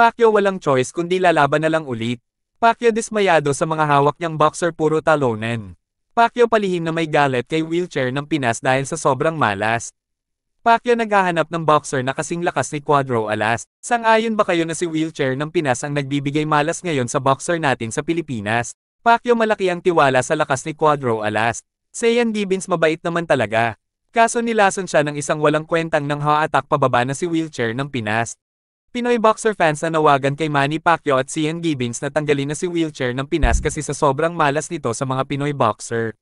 Pacquiao walang choice kundi lalaban na lang ulit. Pacquiao dismayado sa mga hawak niyang boxer puro talonen. Pacquiao palihim na may galit kay wheelchair ng Pinas dahil sa sobrang malas. Pacquiao naghahanap ng boxer na kasing lakas ni Cuadro Alas. Sang-ayon ba kayo na si wheelchair ng Pinas ang nagbibigay malas ngayon sa boxer natin sa Pilipinas? Pacquiao malaki ang tiwala sa lakas ni Cuadro Alas. Sean Gibbons mabait naman talaga. Kaso nilason siya ng isang walang kwentang nang ha-attack pababa na si wheelchair ng Pinas. Pinoy boxer fans na nawagan kay Manny Pacquiao at Sean Gibbons na tanggalin na si wheelchair ng Pinas kasi sa sobrang malas nito sa mga Pinoy boxer.